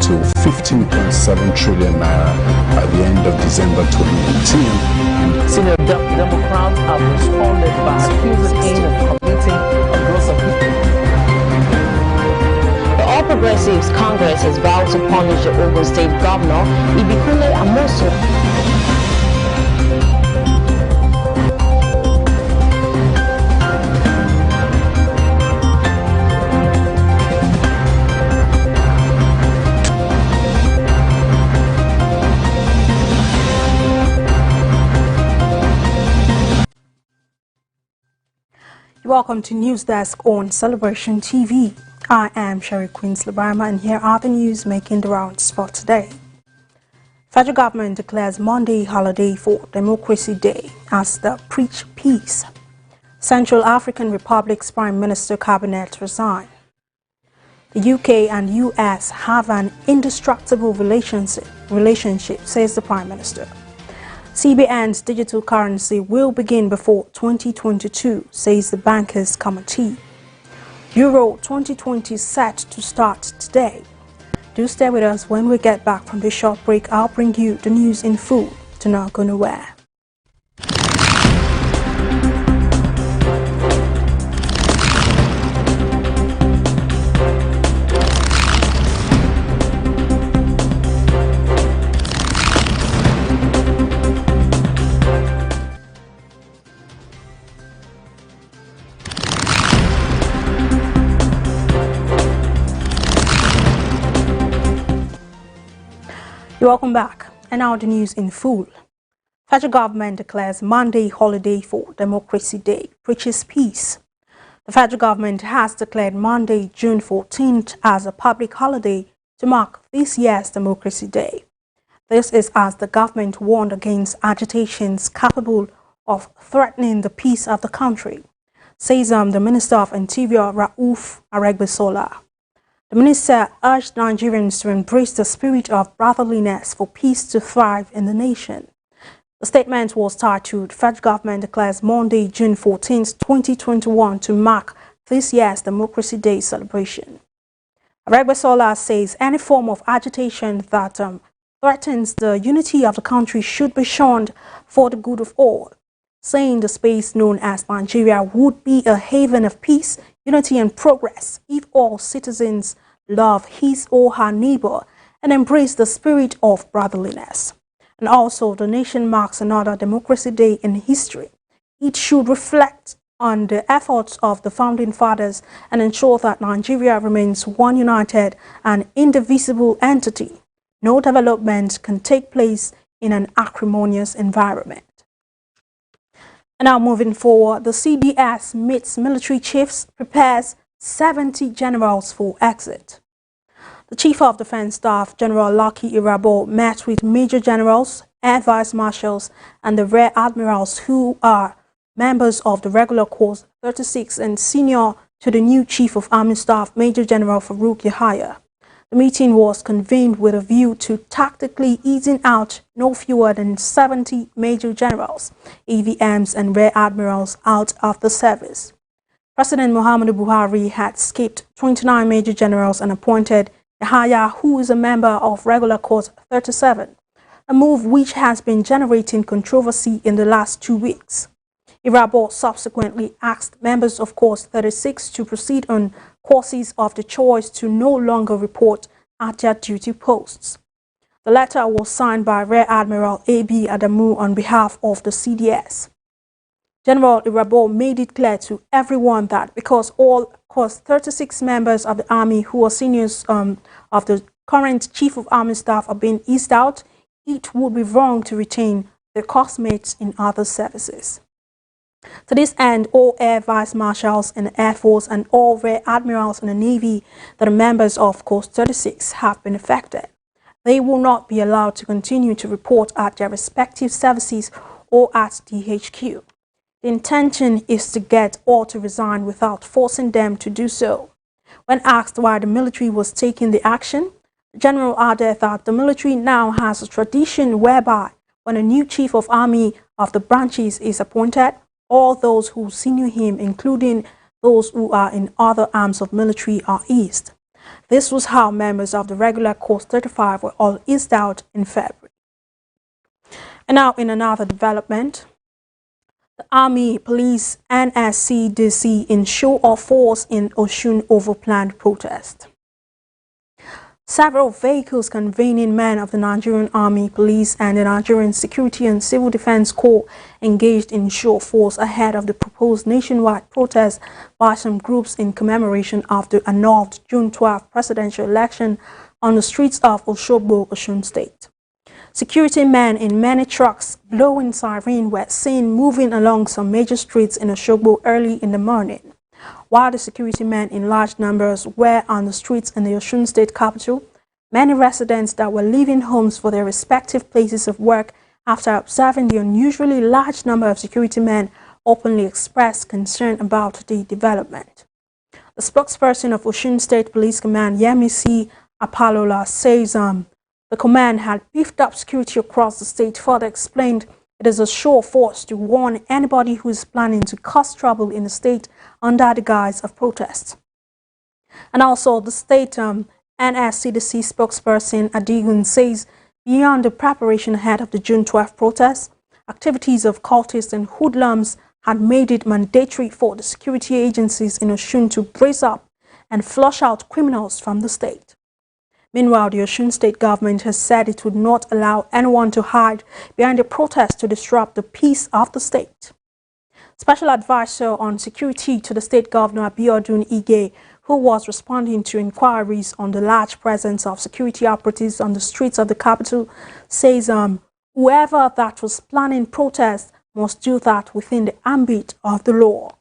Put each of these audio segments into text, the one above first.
to 15.7 trillion naira by the end of December 2018. Senior Democrats have responded by accusing him of committing a gross offence. The All Progressives Congress has vowed to punish the Ogun State Governor, Ibikule Amosu. Welcome to News Desk on Celebration TV. I am Sherry Queens Labarma, and here are the news making the rounds for today. Federal government declares Monday holiday for Democracy Day as the Preach Peace. Central African Republic's Prime Minister Cabinet resign. The UK and US have an indestructible relationship, says the Prime Minister. CBN's digital currency will begin before 2022, says the Bankers Committee. Euro 2020 set to start today. Do stay with us. When we get back from this short break, I'll bring you the news in full. Do not go nowhere. Welcome back, and now the news in full. Federal government declares Monday holiday for Democracy Day, preaches peace. The federal government has declared Monday, June 14th as a public holiday to mark this year's Democracy Day. This is as the government warned against agitations capable of threatening the peace of the country, says the Minister of Interior, Rauf Aregbesola. The minister urged Nigerians to embrace the spirit of brotherliness for peace to thrive in the nation. The statement was titled, Federal Government declares Monday, June 14, 2021 to mark this year's Democracy Day celebration. Aregbesola says any form of agitation that threatens the unity of the country should be shunned for the good of all, saying the space known as Nigeria would be a haven of peace, unity and progress if all citizens love his or her neighbor and embrace the spirit of brotherliness. And also, the nation marks another Democracy Day in history. It should reflect on the efforts of the founding fathers and ensure that Nigeria remains one united and indivisible entity. No development can take place in an acrimonious environment. And now moving forward, the CDS meets military chiefs, prepares 70 generals for exit. The Chief of Defense Staff, General Lucky Irabo, met with Major Generals, Air Vice Marshals, and the Rear Admirals who are members of the Regular Corps 36 and senior to the new Chief of Army Staff, Major General Farouk Yahaya. The meeting was convened with a view to tactically easing out no fewer than 70 Major Generals, AVMs, and Rear Admirals out of the service. President Muhammadu Buhari had skipped 29 Major Generals and appointed Yahaya, who is a member of Regular Corps 37, a move which has been generating controversy in the last 2 weeks. Irabo subsequently asked members of Corps 36 to proceed on courses of the choice to no longer report at their duty posts. The letter was signed by Rear Admiral A.B. Adamu on behalf of the CDS. General Irabo made it clear to everyone that because all Corps 36 members of the Army who are seniors of the current Chief of Army Staff are being eased out, it would be wrong to retain their classmates in other services. To this end, all Air Vice Marshals in the Air Force and all Rear Admirals in the Navy that are members of Corps 36 have been affected. They will not be allowed to continue to report at their respective services or at DHQ. The intention is to get all to resign without forcing them to do so. When asked why the military was taking the action, the general added that the military now has a tradition whereby when a new Chief of Army of the branches is appointed, all those who senior him, including those who are in other arms of military, are eased. This was how members of the regular Course 35 were all eased out in February. And now in another development, the Army, Police, NSCDC in show of force in Osun over planned protest. Several vehicles convening men of the Nigerian Army, Police and the Nigerian Security and Civil Defense Corps engaged in show of force ahead of the proposed nationwide protest by some groups in commemoration of the annulled June 12 presidential election on the streets of Osogbo, Osun State. Security men in many trucks blowing siren were seen moving along some major streets in Osogbo early in the morning, while the security men in large numbers were on the streets in the Osun State capital. Many residents that were leaving homes for their respective places of work after observing the unusually large number of security men openly expressed concern about the development. The spokesperson of Osun State Police Command, Yemisi Apalola, says the command had beefed up security across the state. Further explained, it is a show of force to warn anybody who is planning to cause trouble in the state under the guise of protest. And also, the state NSCDC spokesperson Adigun says beyond the preparation ahead of the June 12 protest, activities of cultists and hoodlums had made it mandatory for the security agencies in Osun to brace up and flush out criminals from the state. Meanwhile, the Osun State government has said it would not allow anyone to hide behind the protest to disrupt the peace of the state. Special advisor on security to the state governor, Abiodun Ige, who was responding to inquiries on the large presence of security operatives on the streets of the capital, says whoever that was planning protests must do that within the ambit of the law.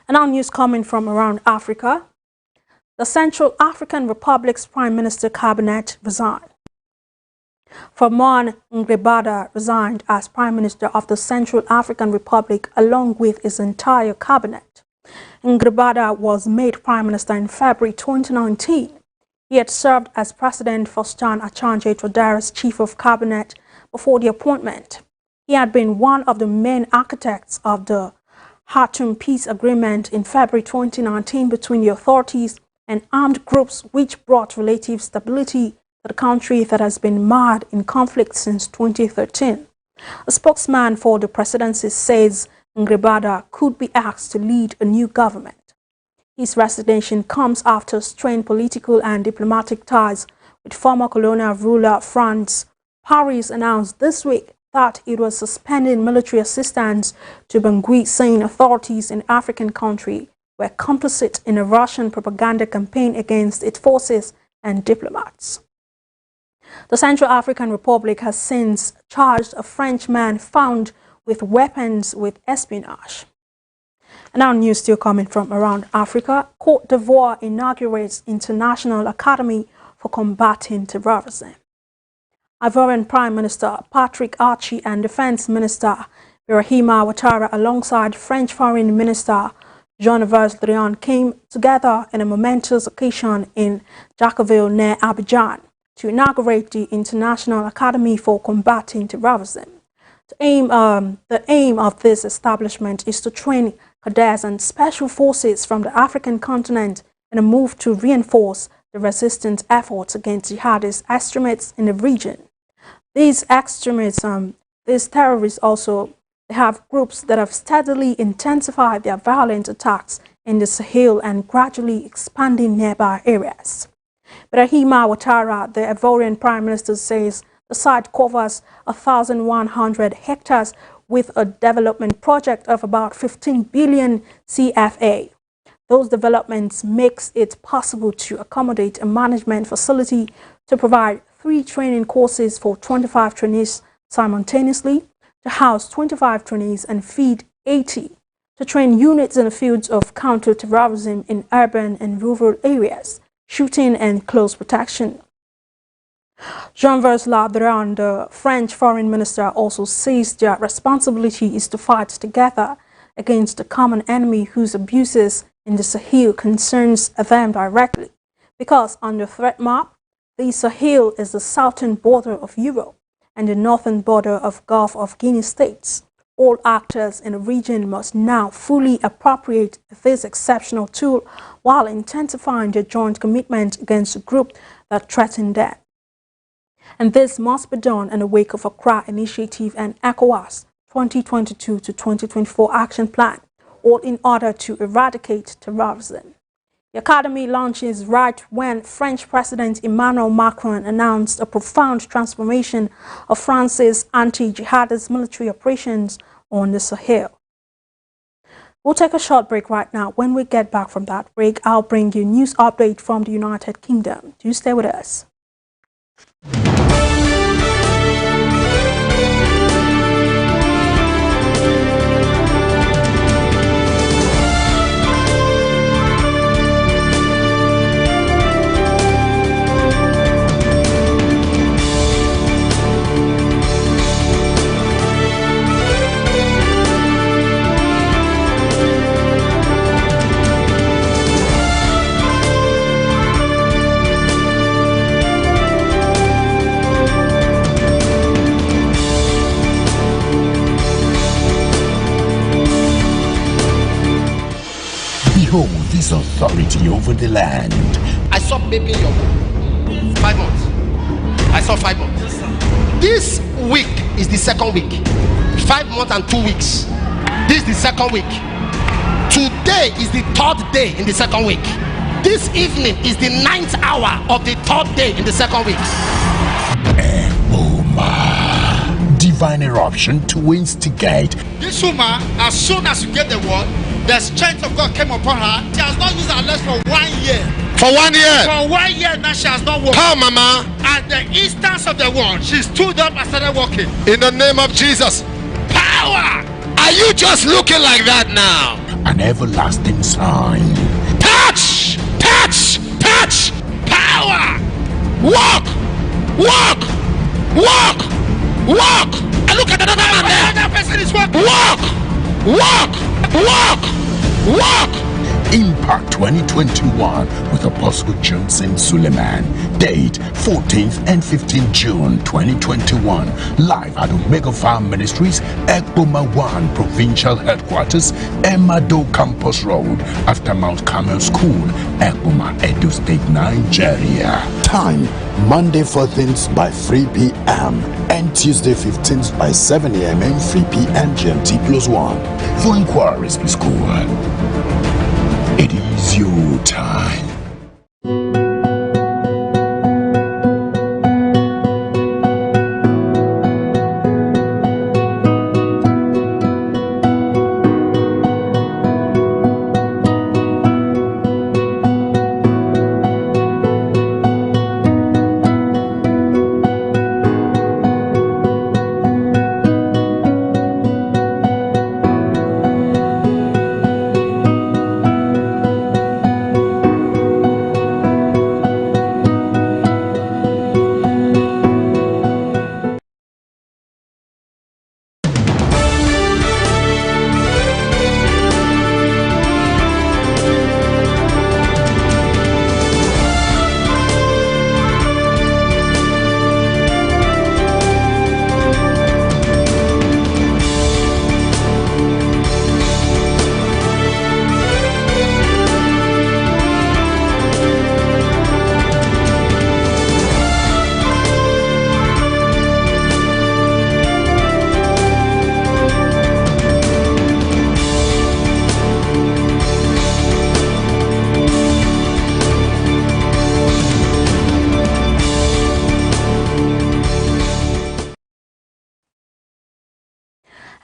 And now news coming from around Africa. The Central African Republic's Prime Minister cabinet resigned. Vernon Ngrebada resigned as Prime Minister of the Central African Republic along with his entire cabinet. Ngrebada was made Prime Minister in February 2019. He had served as President for Stan Achanje Todara's Chief of Cabinet before the appointment. He had been one of the main architects of the Khartoum Peace Agreement in February 2019 between the authorities and armed groups, which brought relative stability to the country that has been marred in conflict since 2013. A spokesman for the presidency says Ngrebada could be asked to lead a new government. His resignation comes after strained political and diplomatic ties with former colonial ruler France. Paris announced this week that it was suspending military assistance to Bangui, saying authorities in the African country were complicit in a Russian propaganda campaign against its forces and diplomats. The Central African Republic has since charged a French man found with weapons with espionage. And now news still coming from around Africa. Côte d'Ivoire inaugurates International Academy for Combating Terrorism. Ivorian Prime Minister Patrick Archie and Defense Minister Birahima Ouattara alongside French Foreign Minister Jean-Yves Le Drian came together in a momentous occasion in Jacqueville near Abidjan to inaugurate the International Academy for Combating Terrorism. The aim of this establishment is to train cadets and special forces from the African continent in a move to reinforce the resistance efforts against jihadist extremists in the region. These extremists, these terrorists also, they have groups that have steadily intensified their violent attacks in the Sahel and gradually expanding nearby areas. Birahima Ouattara, the Ivorian Prime Minister, says the site covers 1,100 hectares with a development project of about 15 billion CFA. Those developments makes it possible to accommodate a management facility to provide 3 training courses for 25 trainees simultaneously, to house 25 trainees and feed 80, to train units in the fields of counter-terrorism in urban and rural areas, shooting and close protection. Jean-Yves Le Drian, the French Foreign Minister, also says their responsibility is to fight together against the common enemy whose abuses in the Sahel concerns them directly, because on the threat map, the Sahel is the southern border of Europe and the northern border of Gulf of Guinea states, all actors in the region must now fully appropriate this exceptional tool while intensifying their joint commitment against a group that threaten them. And this must be done in the wake of Accra Initiative and ECOWAS 2022 to 2024 Action Plan, all in order to eradicate terrorism. The Academy launches right when French President Emmanuel Macron announced a profound transformation of France's anti-jihadist military operations on the Sahel. We'll take a short break right now. When we get back from that break, I'll bring you news update from the United Kingdom. Do stay with us. Behold this authority over the land. I saw baby your 5 months. I saw 5 months. This week is the second week. 5 months and 2 weeks. This is the second week. Today is the third day in the second week. This evening is the 9th hour of the third day in the second week. Divine eruption to instigate. This woman, as soon as you get the word, the strength of God came upon her. She has not used her legs for 1 year. For 1 year? For 1 year now she has not walked. How, Mama? At the instance of the word, she stood up and started walking. In the name of Jesus. Power! Are you just looking like that now? An everlasting sign. Touch! Touch! Touch! Power! Walk! Walk! Walk! Walk! And look at another man there. Another person is walking. Walk! Walk! Walk! Walk! Impact 2021 with Apostle Johnson Suleiman. Date 14th and 15th June 2021. Live at Omega Farm Ministries, Ekboma 1 Provincial Headquarters, Emado Campus Road, after Mount Carmel School, Ekboma, Edo State, Nigeria. Time, Monday 14th by 3 p.m. and Tuesday 15th by 7 a.m. and 3 p.m. GMT+1. For inquiries, please call. It is your time.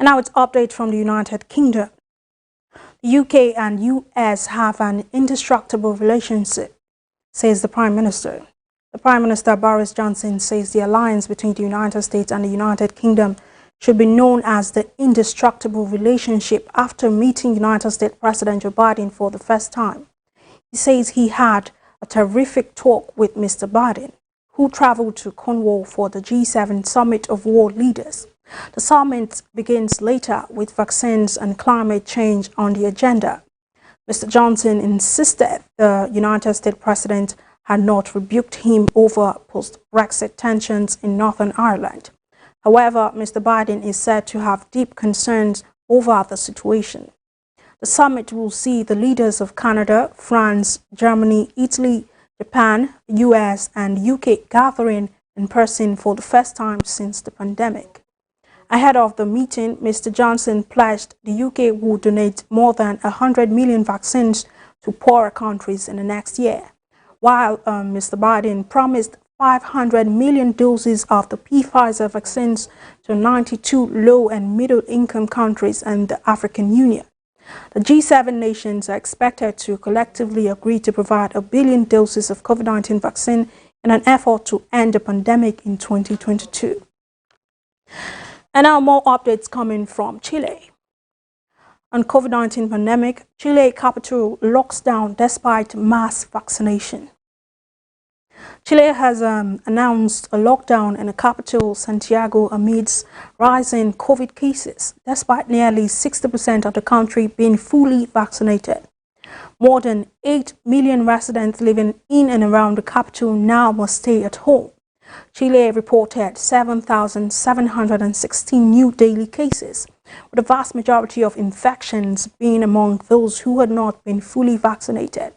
And now it's update from the United Kingdom. The UK and US have an indestructible relationship, says the Prime Minister. The Prime Minister Boris Johnson says the alliance between the United States and the United Kingdom should be known as the indestructible relationship after meeting United States President Joe Biden for the first time. He says he had a terrific talk with Mr. Biden, who traveled to Cornwall for the G7 Summit of World Leaders. The summit begins later with vaccines and climate change on the agenda. Mr. Johnson insisted the United States President had not rebuked him over post-Brexit tensions in Northern Ireland. However, Mr. Biden is said to have deep concerns over the situation. The summit will see the leaders of Canada, France, Germany, Italy, Japan, US, and UK gathering in person for the first time since the pandemic. Ahead of the meeting, Mr. Johnson pledged the UK would donate more than 100 million vaccines to poorer countries in the next year, while Mr. Biden promised 500 million doses of the Pfizer vaccines to 92 low- and middle-income countries and the African Union. The G7 nations are expected to collectively agree to provide 1 billion doses of COVID-19 vaccine in an effort to end the pandemic in 2022. And now more updates coming from Chile. On COVID-19 pandemic, Chile capital locks down despite mass vaccination. Chile has announced a lockdown in the capital, Santiago, amidst rising COVID cases, despite nearly 60% of the country being fully vaccinated. More than 8 million residents living in and around the capital now must stay at home. Chile reported 7,716 new daily cases, with the vast majority of infections being among those who had not been fully vaccinated.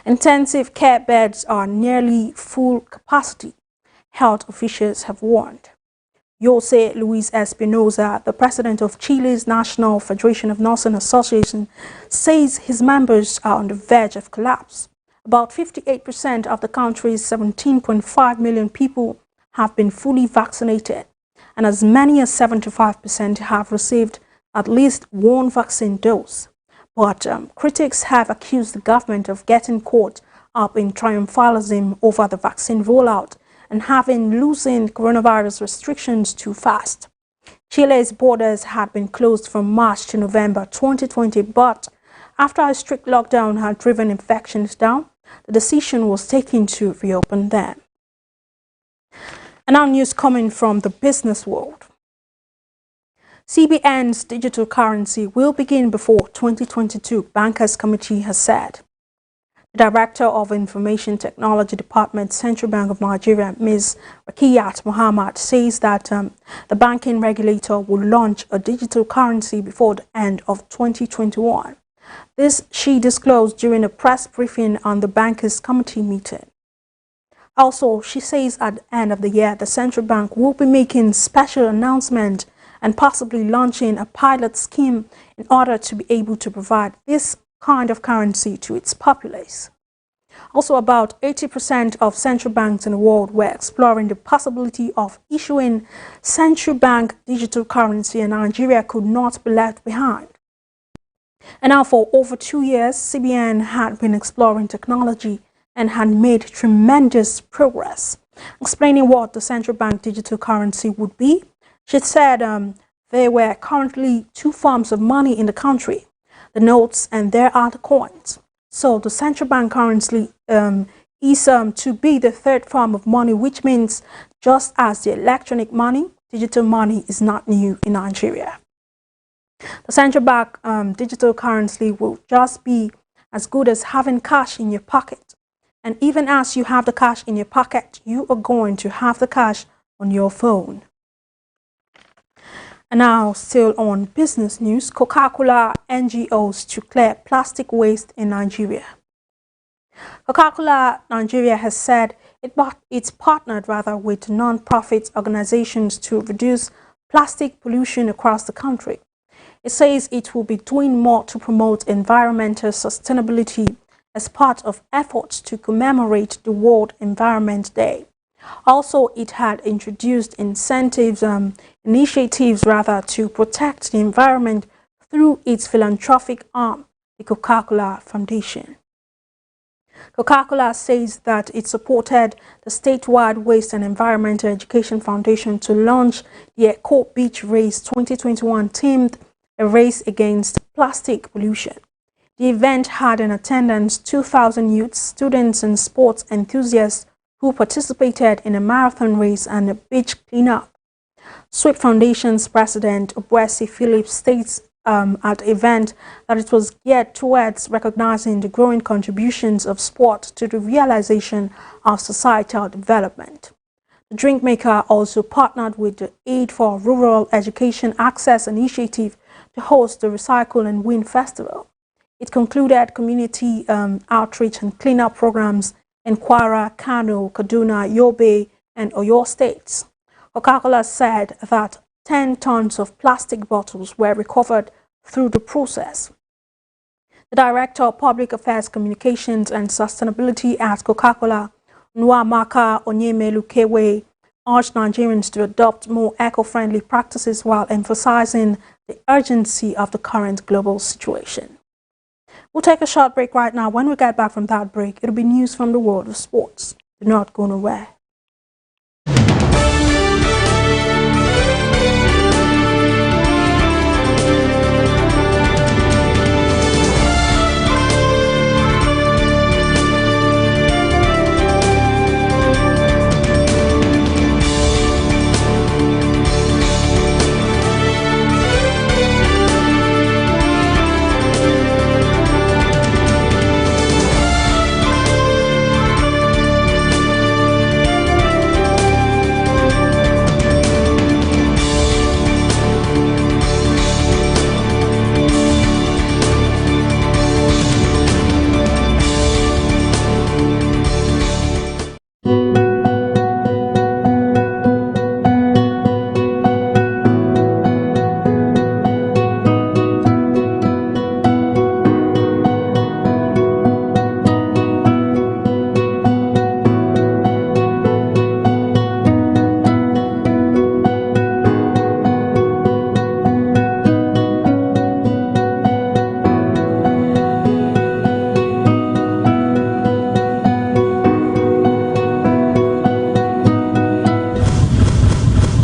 Intensive care beds are nearly full capacity, health officials have warned. Jose Luis Espinosa, the president of Chile's National Federation of Nursing Association, says his members are on the verge of collapse. About 58% of the country's 17.5 million people have been fully vaccinated, and as many as 75% have received at least one vaccine dose. But critics have accused the government of getting caught up in triumphalism over the vaccine rollout and having loosened coronavirus restrictions too fast. Chile's borders had been closed from March to November 2020, but after a strict lockdown had driven infections down, the decision was taken to reopen them. And now news coming from the business world. CBN's digital currency will begin before 2022, Bankers Committee has said. The Director of Information Technology Department, Central Bank of Nigeria, Ms. Rakiyat Muhammad, says that the banking regulator will launch a digital currency before the end of 2021. This she disclosed during a press briefing on the Bankers Committee meeting. Also, she says at the end of the year, the central bank will be making special announcement and possibly launching a pilot scheme in order to be able to provide this kind of currency to its populace. Also, about 80% of central banks in the world were exploring the possibility of issuing central bank digital currency, and Nigeria could not be left behind. And now for over 2 years, CBN had been exploring technology and had made tremendous progress. Explaining what the central bank digital currency would be, she said there were currently 2 forms of money in the country, the notes and there are the coins. So the central bank currency is to be the 3rd form of money, which means just as the electronic money, digital money is not new in Nigeria. The central bank digital currency will just be as good as having cash in your pocket. And even as you have the cash in your pocket, you are going to have the cash on your phone. And now, still on business news, Coca Cola NGOs to clear plastic waste in Nigeria. Coca Cola Nigeria has said it's partnered with non-profit organizations to reduce plastic pollution across the country. It says it will be doing more to promote environmental sustainability as part of efforts to commemorate the World Environment Day. Also, it had introduced initiatives to protect the environment through its philanthropic arm, the Coca Cola Foundation. Coca Cola says that it supported the statewide Waste and Environmental Education Foundation to launch the Eco Beach Race 2021 themed a race against plastic pollution. The event had in attendance 2,000 youths, students and sports enthusiasts who participated in a marathon race and a beach cleanup. SWIP Foundation's president, Obwesi Phillips, states at the event that it was geared towards recognizing the growing contributions of sport to the realization of societal development. The drink maker also partnered with the Aid for Rural Education Access Initiative to host the Recycle and Win Festival. It concluded community outreach and cleanup programs in Kwara, Kano, Kaduna, Yobe, and Oyo states. Coca Cola said that 10 tons of plastic bottles were recovered through the process. The Director of Public Affairs, Communications and Sustainability at Coca Cola, Nwamaka Onyemelukewe, urged Nigerians to adopt more eco-friendly practices while emphasizing the urgency of the current global situation. We'll take a short break right now. When we get back from that break, it'll be news from the world of sports. Do not go nowhere.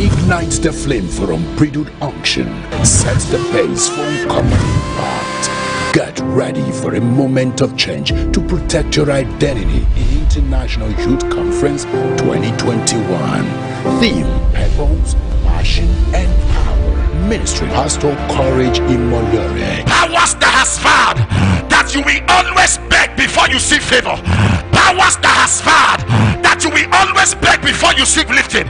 Ignites the flame for unbridled unction, sets the pace for uncommon impact. Get ready for a moment of change to protect your identity in International Youth Conference 2021. Theme: purpose, passion, and power. Ministry: Pastor Courage Imolore. Powers that has vowed that you will always beg before you seek favor. Powers that has vowed that you will always beg before you seek lifting.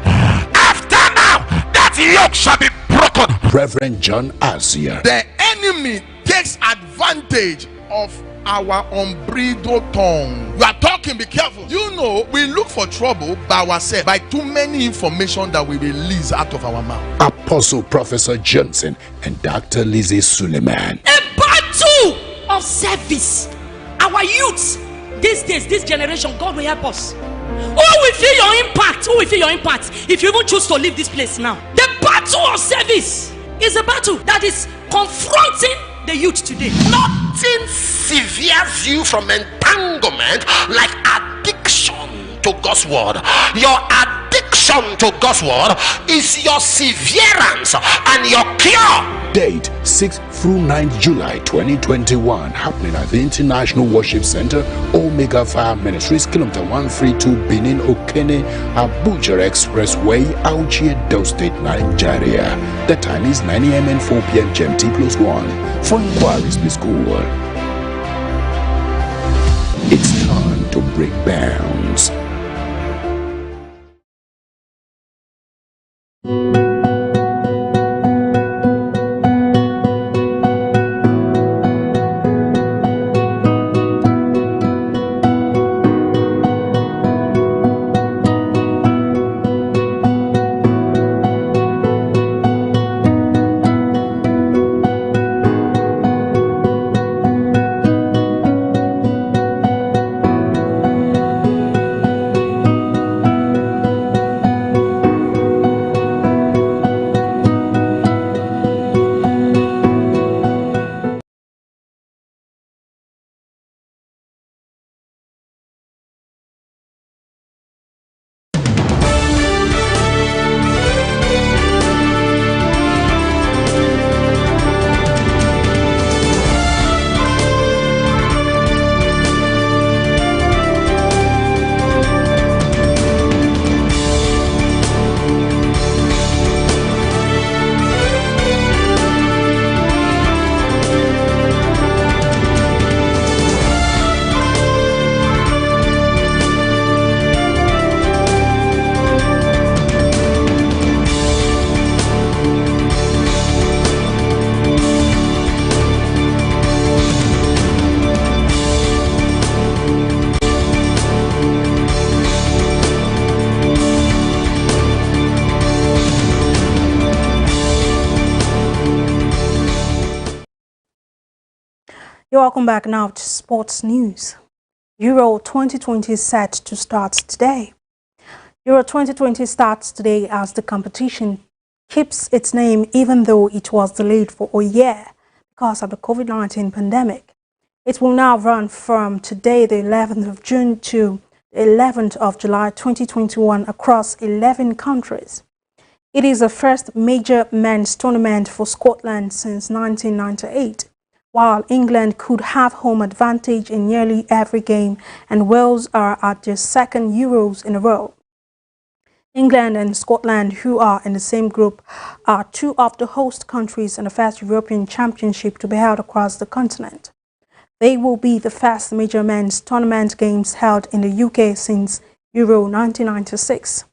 After now, that yoke shall be broken. Reverend John Asia. The enemy takes advantage of our unbridled tongue. You are talking, be careful. You know, we look for trouble by ourselves, by too many information that we release out of our mouth. Apostle Professor Johnson and Dr. Lizzie Suleiman. A battle of service. Our youths, these days, this generation, God will help us. Who will feel your impact? Who will feel your impact if you even choose to leave this place now? The battle of service is a battle that is confronting the youth today. Nothing severes you from entanglement like addiction to God's word. Your addiction to God's word is your severance and your cure. Date 6th through 9th July 2021. Happening at the International Worship Center, Omega Fire Ministries, Kilometer 132, Benin Okene, Abuja Expressway, Auchi, Edo State, Nigeria. The time is 9 a.m. and 4 p.m. GMT+1. For inquiries, please call. It's time to break bounds. You're welcome back now to sports news. Euro 2020 is set to start today. Euro 2020 starts today as the competition keeps its name even though it was delayed for a year because of the COVID-19 pandemic. It will now run from today, the 11th of June, to the 11th of July 2021 across 11 countries. It is the first major men's tournament for Scotland since 1998. While England could have home advantage in nearly every game and Wales are at their second Euros in a row. England and Scotland, who are in the same group, are two of the host countries in the first European Championship to be held across the continent. They will be the first major men's tournament games held in the UK since Euro 1996.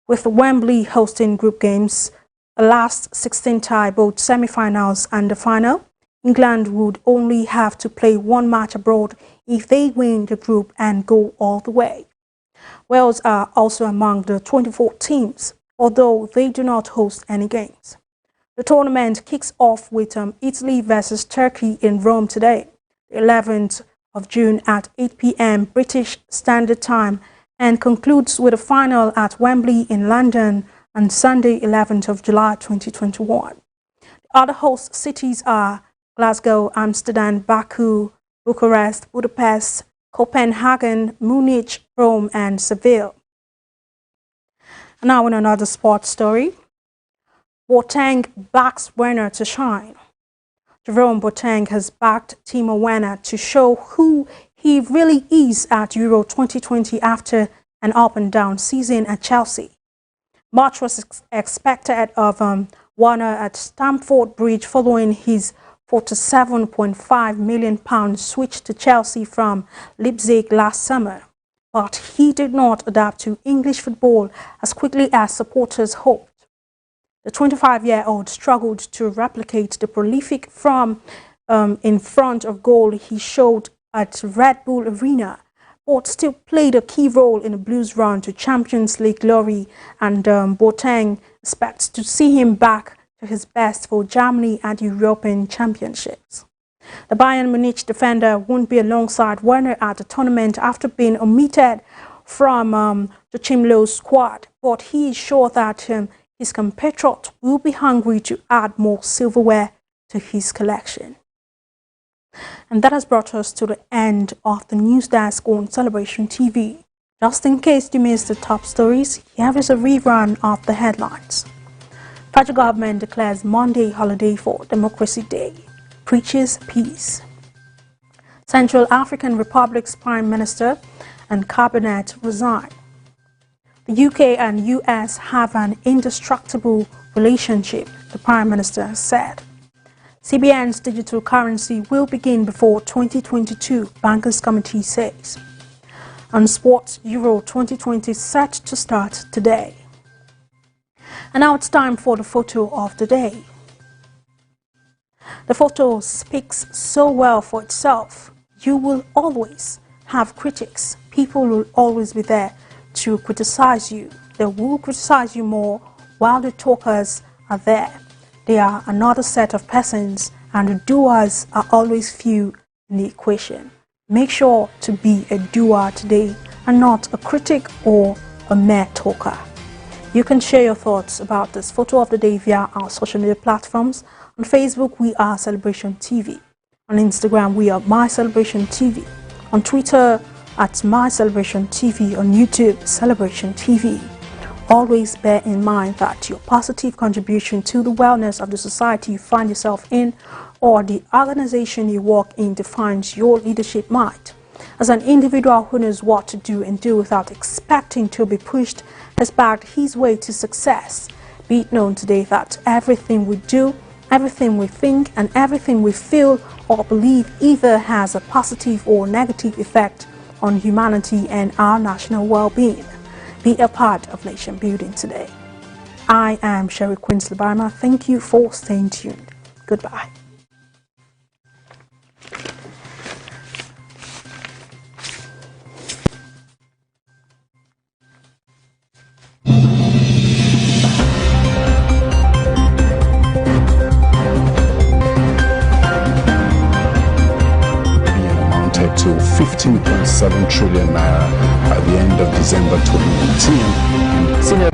With Wembley hosting group games, the last 16 tie both semi-finals and the final, England would only have to play one match abroad if they win the group and go all the way. Wales are also among the 24 teams, although they do not host any games. The tournament kicks off with Italy versus Turkey in Rome today, the 11th of June at 8 p.m. British Standard Time, and concludes with a final at Wembley in London on Sunday, 11th of July 2021. The other host cities are Glasgow, Amsterdam, Baku, Bucharest, Budapest, Copenhagen, Munich, Rome, and Seville. And now in another sports story, Boateng backs Werner to shine. Jerome Boateng has backed Timo Werner to show who he really is at Euro 2020 after an up-and-down season at Chelsea. Much was expected of Werner at Stamford Bridge following his £47.5 million switch to Chelsea from Leipzig last summer. But he did not adapt to English football as quickly as supporters hoped. The 25-year-old struggled to replicate the prolific from in front of goal he showed at Red Bull Arena, but still played a key role in the Blues' run to Champions League glory, and Boateng expects to see him back to his best for Germany at European Championships. The Bayern Munich defender won't be alongside Werner at the tournament after being omitted from the Chimlo's squad, but he is sure that his compatriot will be hungry to add more silverware to his collection. And that has brought us to the end of the news desk on Celebration TV. Just in case you missed the top stories, here is a rerun of the headlines. Federal government declares Monday holiday for Democracy Day. Preaches peace. Central African Republic's Prime Minister and Cabinet resign. The UK and US have an indestructible relationship, the Prime Minister has said. CBN's digital currency will begin before 2022, Bankers Committee says. On sports, Euro 2020 set to start today. And now it's time for the photo of the day. The photo speaks so well for itself. You will always have critics. People will always be there to criticize you. They will criticize you more while the talkers are there. They are another set of persons, and the doers are always few in the equation. Make sure to be a doer today and not a critic or a mere talker. You can share your thoughts about this photo of the day via our social media platforms. On Facebook, we are Celebration TV. On Instagram, we are My Celebration TV. On Twitter, at My Celebration TV. On YouTube, Celebration TV. Always bear in mind that your positive contribution to the wellness of the society you find yourself in or the organization you work in defines your leadership might. As an individual who knows what to do and do without expecting to be pushed has backed his way to success, be it known today that everything we do, everything we think, and everything we feel or believe either has a positive or negative effect on humanity and our national well-being. Be a part of nation building today. I am Sherry Quinsley Barma. Thank you for staying tuned. Goodbye. 15.7 trillion naira at the end of December 2018. Senior